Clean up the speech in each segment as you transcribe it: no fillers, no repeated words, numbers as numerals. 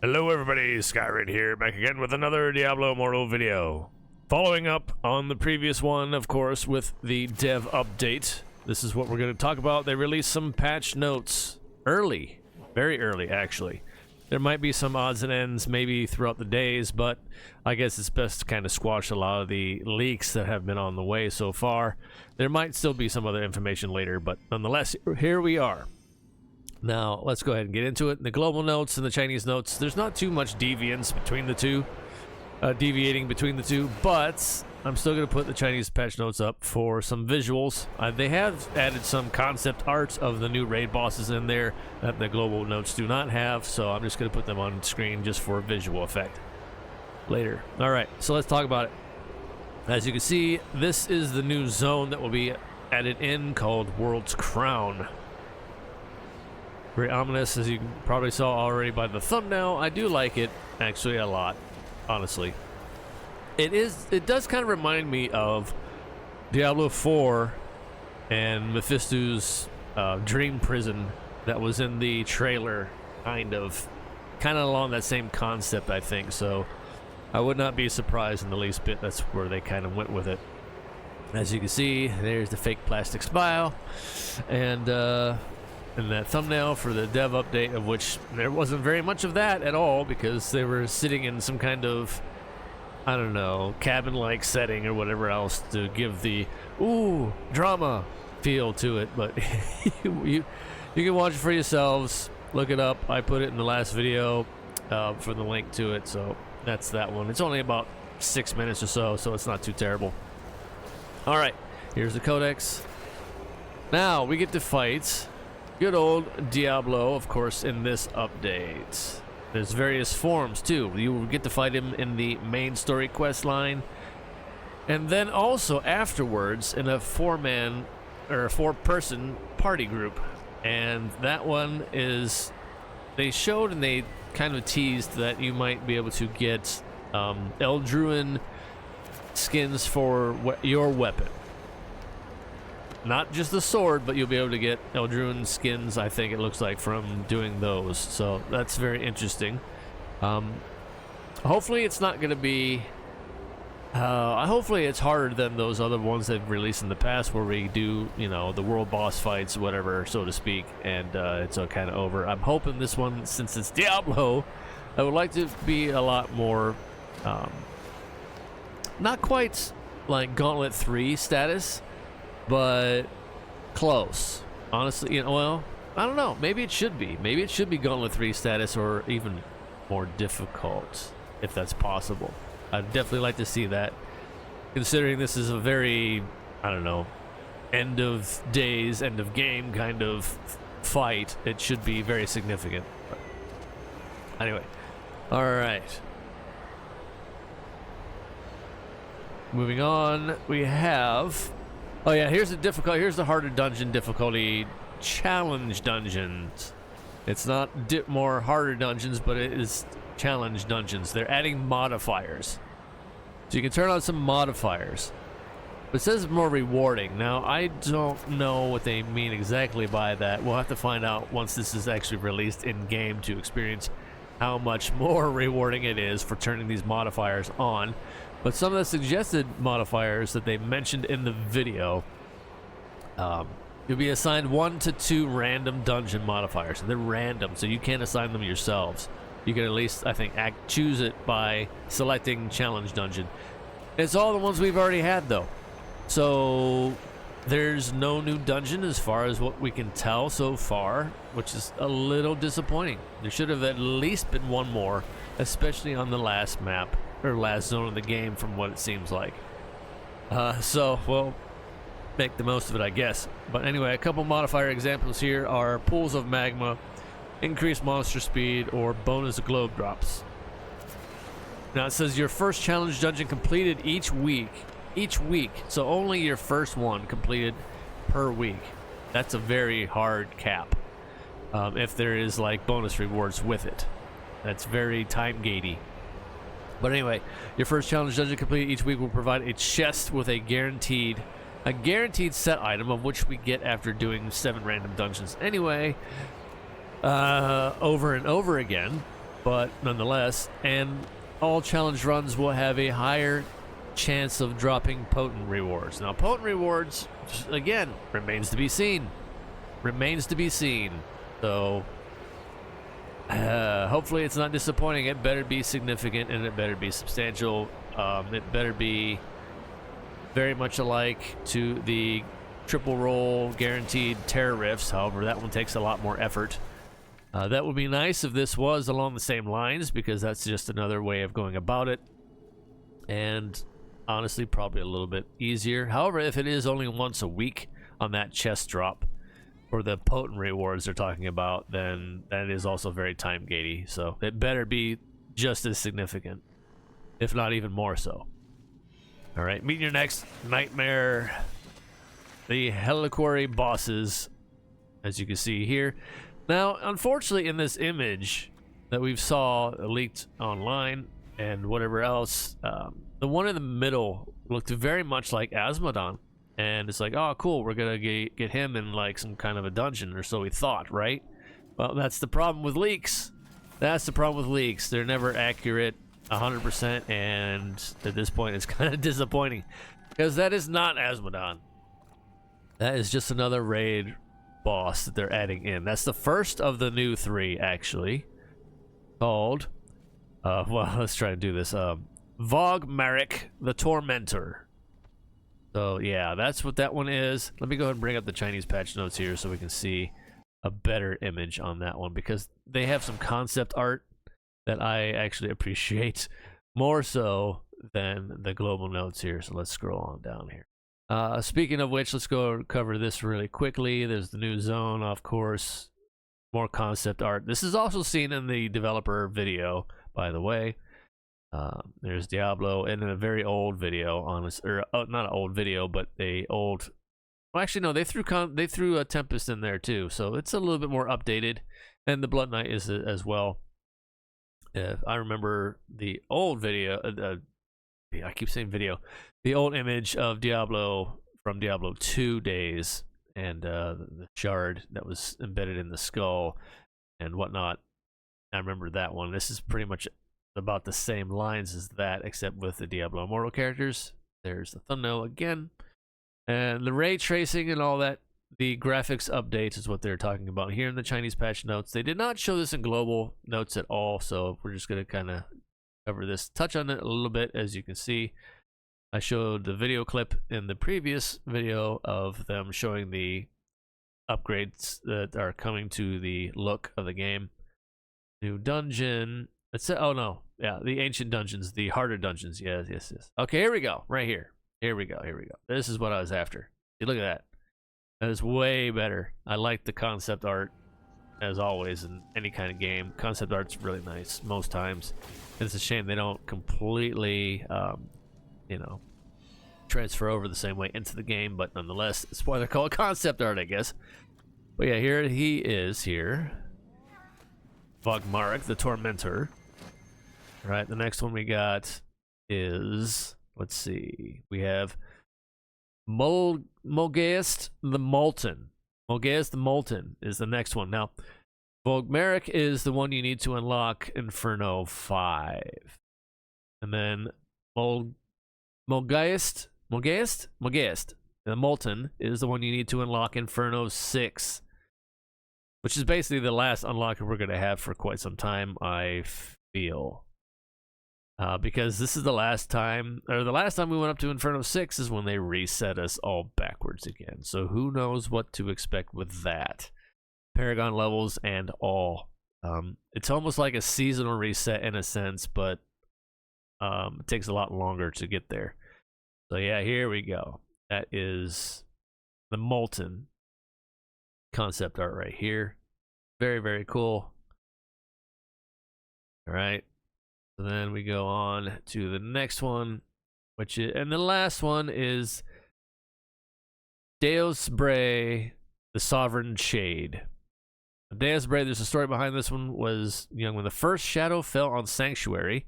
Hello everybody, Skyrid here, back again with another Diablo Immortal video. Following up on the previous one, of course, with the dev update. This is what we're going to talk about. They released some patch notes early, very early actually. There might be some odds and ends maybe throughout the days, but I guess it's best to kind of squash a lot of the leaks that have been on the way so far. There might still be some other information later, but nonetheless, here we are. Now, let's go ahead and get into it. The global notes and the Chinese notes, there's not too much deviating between the two, but I'm still going to put the Chinese patch notes up for some visuals. They have added some concept art of the new raid bosses in there that the global notes do not have, so I'm just going to put them on screen just for a visual effect later. All right, so let's talk about it. As you can see, this is the new zone that will be added in called World's Crown. Very ominous, as you probably saw already by the thumbnail. I do like it actually a lot, honestly. It does kind of remind me of Diablo 4 and Mephisto's dream prison that was in the trailer, kind of along that same concept, I think. So I would not be surprised in the least bit. That's where they kind of went with it. As you can see, there's the fake plastic smile, and that thumbnail for the dev update, of which there wasn't very much of that at all because they were sitting in some kind of, I don't know, cabin-like setting or whatever else to give the ooh drama feel to it. But you can watch it for yourselves. Look it up. I put it in the last video for the link to it. So that's that one. It's only about 6 minutes or so, so it's not too terrible. All right, here's the codex. Now we get to fight good old Diablo, of course, in this update. There's various forms too. You will get to fight him in the main story quest line, and then also afterwards in a four-person party group. And that one is, they showed and they kind of teased that you might be able to get Eldruin skins for your weapon. Not just the sword, but you'll be able to get Eldruin skins, I think it looks like, from doing those. So that's very interesting. Hopefully it's not going to be... hopefully it's harder than those other ones they've released in the past where we do, you know, the world boss fights, whatever, so to speak, and it's all kind of over. I'm hoping this one, since it's Diablo, I would like to be a lot more... not quite like Gauntlet 3 status, but close. Honestly, you know, well, I don't know. Maybe it should be. Maybe it should be Gauntlet 3 status, or even more difficult, if that's possible. I'd definitely like to see that, considering this is a very, I don't know, end of days, end of game kind of fight. It should be very significant. But anyway, all right.Moving on, we have... Oh yeah, here's the difficult. Here's the harder dungeon difficulty, challenge dungeons. It's not more harder dungeons, but it is challenge dungeons. They're adding modifiers, so you can turn on some modifiers. But it says more rewarding. Now I don't know what they mean exactly by that. We'll have to find out once this is actually released in game to experience how much more rewarding it is for turning these modifiers on. But some of the suggested modifiers that they mentioned in the video, you'll be assigned 1 to 2 random dungeon modifiers. They're random, so you can't assign them yourselves. You can at least, I think, choose it by selecting challenge dungeon. It's all the ones we've already had, though. So there's no new dungeon as far as what we can tell so far, which is a little disappointing. There should have at least been one more, especially on the last map, or last zone of the game, from what it seems like. So we'll make the most of it, I guess. But anyway, a couple modifier examples here are pools of magma, increased monster speed, or bonus globe drops. Now it says your first challenge dungeon completed each week. So only your first one completed per week. That's a very hard cap. If there is like bonus rewards with it, that's very time gatey. But anyway, your first challenge dungeon completed each week will provide a chest with a guaranteed set item, of which we get after doing 7 random dungeons anyway, over and over again. but nonetheless, and all challenge runs will have a higher chance of dropping potent rewards. Now, potent rewards, again, remains to be seen. Remains to be seen. So, hopefully it's not disappointing. It better be significant and it better be substantial. It better be very much alike to the triple roll guaranteed terror rifts. However, that one takes a lot more effort. That would be nice if this was along the same lines, because that's just another way of going about it. And honestly, probably a little bit easier. However, if it is only once a week on that chest drop for the potent rewards they're talking about, then that is also very time gatey. So it better be just as significant, if not even more so. All right, meet your next nightmare. The Heliquary bosses, as you can see here. Now, unfortunately, in this image that we've saw leaked online and whatever else, the one in the middle looked very much like Asmodon. And it's like, oh, cool, we're going to get him in like some kind of a dungeon, or so we thought, right? Well, that's the problem with leaks. That's the problem with leaks. They're never accurate 100%, and at this point, it's kind of disappointing. Because that is not Asmodon. That is just another raid boss that they're adding in. That's the first of the new 3, actually. Called, well, let's try to do this. Vogmarek the Tormentor. So yeah, that's what that one is. Let me go ahead and bring up the Chinese patch notes here so we can see a better image on that one, because they have some concept art that I actually appreciate more so than the global notes here. So let's scroll on down here. Speaking of which, let's go cover this really quickly. There's the new zone, of course. More concept art. This is also seen in the developer video, by the way. There's Diablo, and in a very old video on this, or not an old video, but a old. Well, actually, no, they threw a Tempest in there too, so it's a little bit more updated, and the Blood Knight is as well. I remember the old video. I keep saying video. The old image of Diablo from Diablo 2 days, and the shard that was embedded in the skull and whatnot. I remember that one. This is pretty much about the same lines as that, except with the Diablo Immortal characters. There's the thumbnail again. And the ray tracing and all that, the graphics updates is what they're talking about here in the Chinese patch notes. They did not show this in global notes at all, so we're just going to kind of cover this, touch on it a little bit. As you can see, I showed the video clip in the previous video of them showing the upgrades that are coming to the look of the game. New dungeon. Oh no, yeah, the ancient dungeons, the harder dungeons. Yes. Okay, here we go. Right here. Here we go. This is what I was after. See, look at that. That is way better. I like the concept art, as always, in any kind of game. Concept art's really nice most times. It's a shame they don't completely, transfer over the same way into the game, but nonetheless, that's why they're called concept art, I guess. But yeah, here he is here. Vogmarek, the Tormentor. All right, the next one we got is, let's see, we have Molgaist the Molten. Molgaist the Molten is the next one. Now, Vogmarek is the one you need to unlock Inferno 5. And then Molgaist, the Molten is the one you need to unlock Inferno 6. Which is basically the last unlocker we're going to have for quite some time, I feel. Because this is the last time we went up to Inferno 6 is when they reset us all backwards again. So who knows what to expect with that. Paragon levels and all. It's almost like a seasonal reset in a sense, but it takes a lot longer to get there. So yeah, here we go. That is the Molten concept art right here. Very, very cool. All right. So then we go on to the next one, and the last one is Deus Bray, the Sovereign Shade. Deus Bray, there's a story behind this one, was when the first shadow fell on Sanctuary,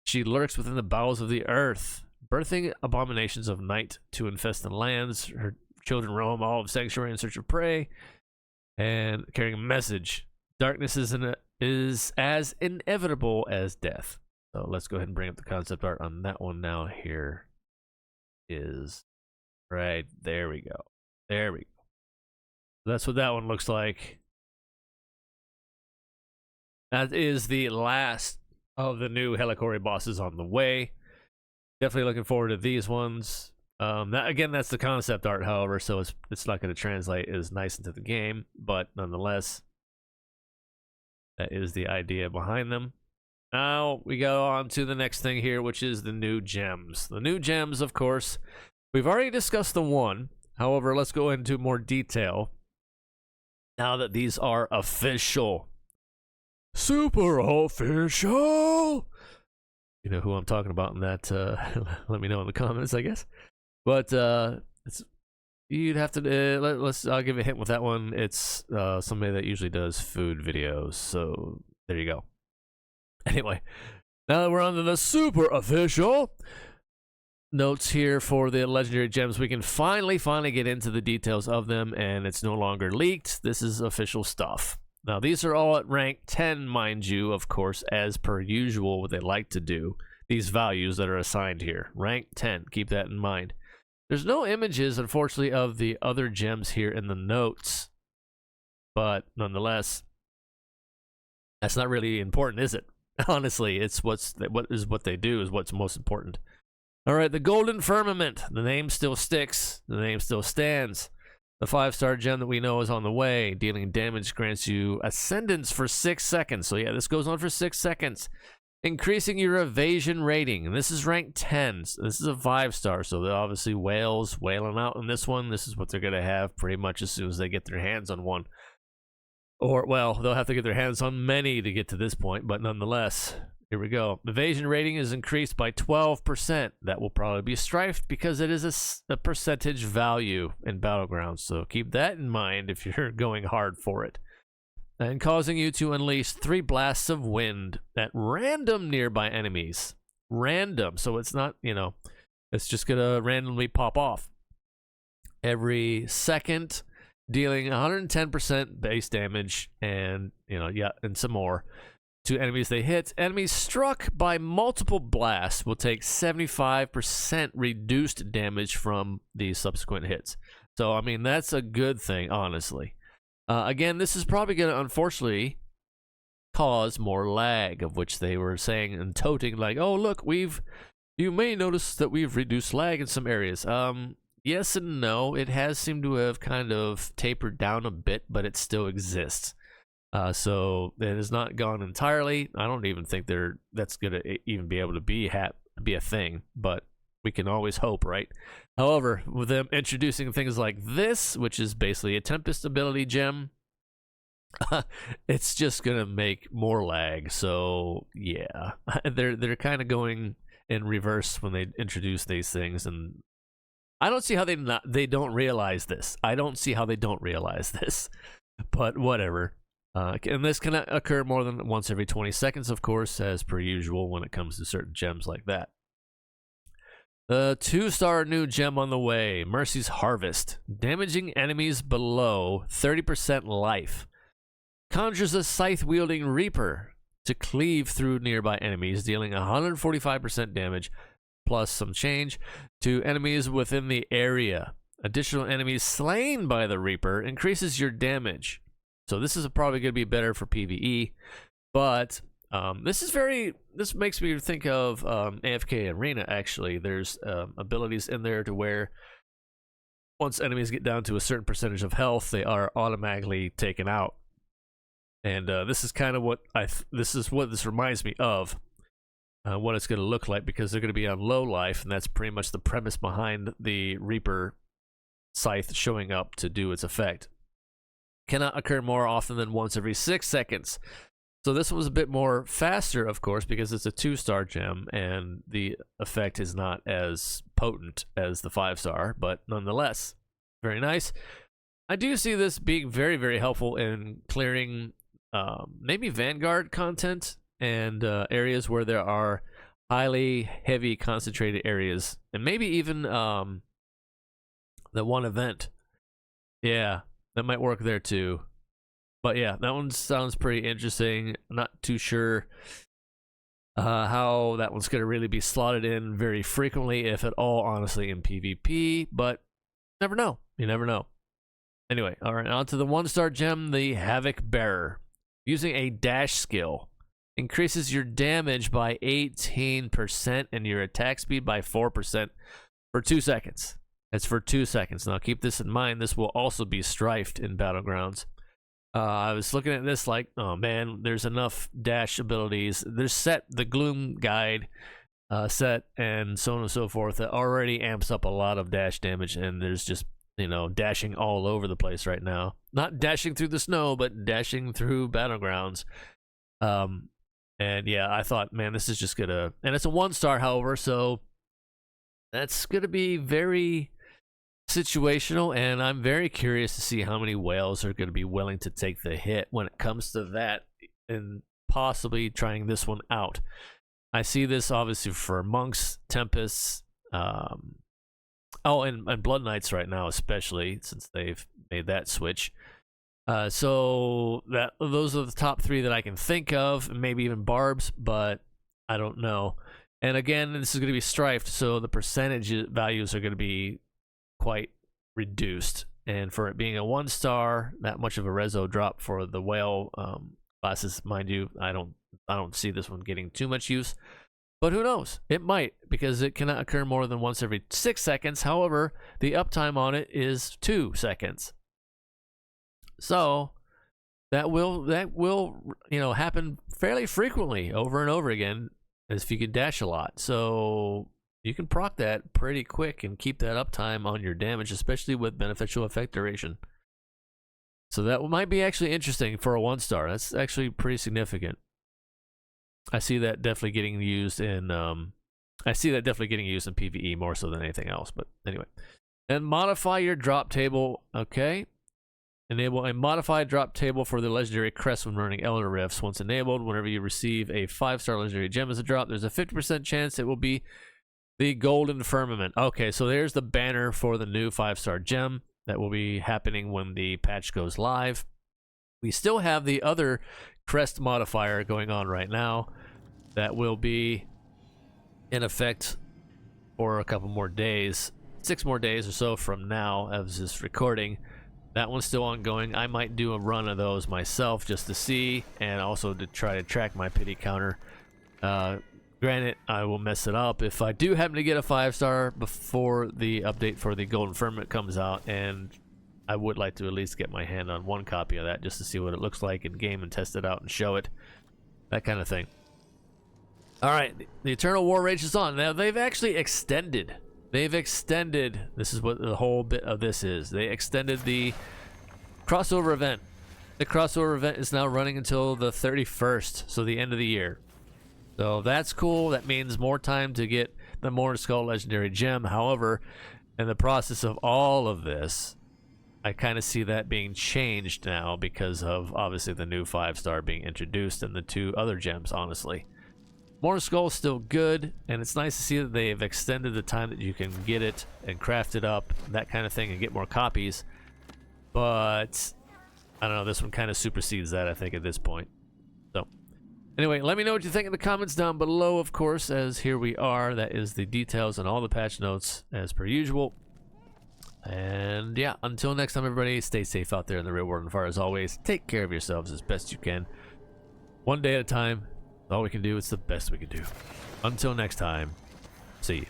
she lurks within the bowels of the earth, birthing abominations of night to infest the lands. Her children roam all of Sanctuary in search of prey and carrying a message. Darkness is an is as inevitable as death. So let's go ahead and bring up the concept art on that one now. Here is right there. We go. There we go. That's what that one looks like. That is the last of the new Helicory bosses on the way. Definitely looking forward to these ones. Again, that's the concept art, however, so it's not going to translate as nice into the game, but nonetheless, that is the idea behind them. Now we go on to the next thing here, which is the new gems. The new gems, of course, we've already discussed the one. However, let's go into more detail now that these are official. Super official! You know who I'm talking about in that, let me know in the comments, I guess. But you'd have to, I'll give a hint with that one. It's somebody that usually does food videos, so there you go. Anyway, now that we're on to the super official notes here for the legendary gems, we can finally get into the details of them, and it's no longer leaked. This is official stuff. Now, these are all at rank 10, mind you, of course, as per usual, what they like to do. These values that are assigned here. Rank 10, keep that in mind. There's no images, unfortunately, of the other gems here in the notes. But, nonetheless, that's not really important, is it? Honestly, it's what they do is what's most important. All right, the Golden Firmament. The name still sticks. The name still stands. The 5-star gem that we know is on the way. Dealing damage grants you Ascendance for 6 seconds. So yeah, this goes on for 6 seconds. Increasing your evasion rating. And this is rank 10. So this is a 5-star. So they're obviously wailing out on this one. This is what they're going to have pretty much as soon as they get their hands on one. Or, well, they'll have to get their hands on many to get to this point. But nonetheless, here we go. Evasion rating is increased by 12%. That will probably be strifed because it is a percentage value in Battlegrounds. So keep that in mind if you're going hard for it. And causing you to unleash 3 blasts of wind at random nearby enemies. Random. So it's not, it's just going to randomly pop off. Every second, dealing 110% base damage and, and some more. To enemies they hit. Enemies struck by multiple blasts will take 75% reduced damage from the subsequent hits. So, I mean, that's a good thing, honestly. Again, this is probably going to, unfortunately, cause more lag, of which they were saying and toting, like, oh, look, you may notice that we've reduced lag in some areas. Yes and no. It has seemed to have kind of tapered down a bit, but it still exists. So it has not gone entirely. I don't even think that's going to even be able to be a thing, but we can always hope, right? However, with them introducing things like this, which is basically a Tempest ability gem, it's just going to make more lag. So yeah, they're kind of going in reverse when they introduce these things, and I don't see how they don't realize this. I don't see how they don't realize this, but whatever. And this can occur more than once every 20 seconds, of course, as per usual when it comes to certain gems like that. The 2-star new gem on the way, Mercy's Harvest. Damaging enemies below 30% life. Conjures a scythe-wielding Reaper to cleave through nearby enemies, dealing 145% damage, plus some change, to enemies within the area. Additional enemies slain by the Reaper increases your damage. So this is probably going to be better for PvE, but this makes me think of AFK Arena, actually. There's abilities in there to where once enemies get down to a certain percentage of health, they are automatically taken out. And this is kind of what this reminds me of, what it's going to look like, because they're going to be on low life, and that's pretty much the premise behind the Reaper Scythe showing up to do its effect. Cannot occur more often than once every 6 seconds. So this one was a bit more faster, of course, because it's a 2-star gem, and the effect is not as potent as the 5-star, but nonetheless, very nice. I do see this being very, very helpful in clearing maybe Vanguard content and areas where there are highly heavy concentrated areas, and maybe even the one event. Yeah. That might work there too. But yeah, that one sounds pretty interesting. I'm not too sure how that one's going to really be slotted in very frequently, if at all, honestly, in PvP. But never know. You never know. Anyway, all right, on to the 1-star gem, the Havoc Bearer. Using a dash skill, increases your damage by 18% and your attack speed by 4% for 2 seconds. That's for 2 seconds. Now keep this in mind. This will also be strifed in Battlegrounds. I was looking at this like, oh man, there's enough dash abilities. There's the Gloom Guide set and so on and so forth that already amps up a lot of dash damage, and there's just, you know, dashing all over the place right now. Not dashing through the snow, but dashing through Battlegrounds. And yeah, I thought, man, this is just gonna, and it's a 1-star, however, so that's gonna be very situational, and I'm very curious to see how many whales are going to be willing to take the hit when it comes to that, and possibly trying this one out. I see this obviously for monks, tempests, and blood knights right now, especially since they've made that switch. So those are the top 3 that I can think of, maybe even barbs, but I don't know. And again, this is going to be strifed, so the percentage values are going to be quite reduced, and for it being a 1-star, that much of a reso drop for the whale classes, mind you, I don't see this one getting too much use, but who knows, it might, because it cannot occur more than once every 6 seconds. However, the uptime on it is 2 seconds, so that will you know, happen fairly frequently over and over again, as if you can dash a lot. So you can proc that pretty quick and keep that uptime on your damage, especially with beneficial effect duration. So that might be actually interesting for a 1-star. That's actually pretty significant. I see that definitely getting used in PvE more so than anything else. But anyway, and modify your drop table. Okay, enable a modified drop table for the legendary crest when running Elder Rifts. Once enabled, whenever you receive a 5-star legendary gem as a drop, there's a 50% chance it will be the Golden Firmament. Okay, so there's the banner for the new 5-star gem that will be happening when the patch goes live. We still have the other crest modifier going on right now that will be in effect for a couple more days, 6 more days or so from now as this recording. That one's still ongoing. I might do a run of those myself just to see, and also to try to track my pity counter. Granted, I will mess it up if I do happen to get a 5-star before the update for the Golden Firmament comes out, and I would like to at least get my hand on 1 copy of that just to see what it looks like in game and test it out and show it, that kind of thing. All right, the Eternal War rages on. Now they've actually extended. This is what the whole bit of this is. They extended the crossover event. The crossover event is now running until the 31st, so the end of the year. So that's cool. That means more time to get the Morning Skull Legendary Gem. However, in the process of all of this, I kind of see that being changed now because of obviously the new 5-star being introduced and the 2 other gems, honestly. Morning Skull is still good, and it's nice to see that they've extended the time that you can get it and craft it up, that kind of thing, and get more copies. But I don't know, this one kind of supersedes that, I think, at this point. So anyway, let me know what you think in the comments down below, of course, as here we are. That is the details and all the patch notes as per usual. And yeah, until next time, everybody, stay safe out there in the real world, and far as always, take care of yourselves as best you can. One day at a time. All we can do, it's the best we can do. Until next time, see ya.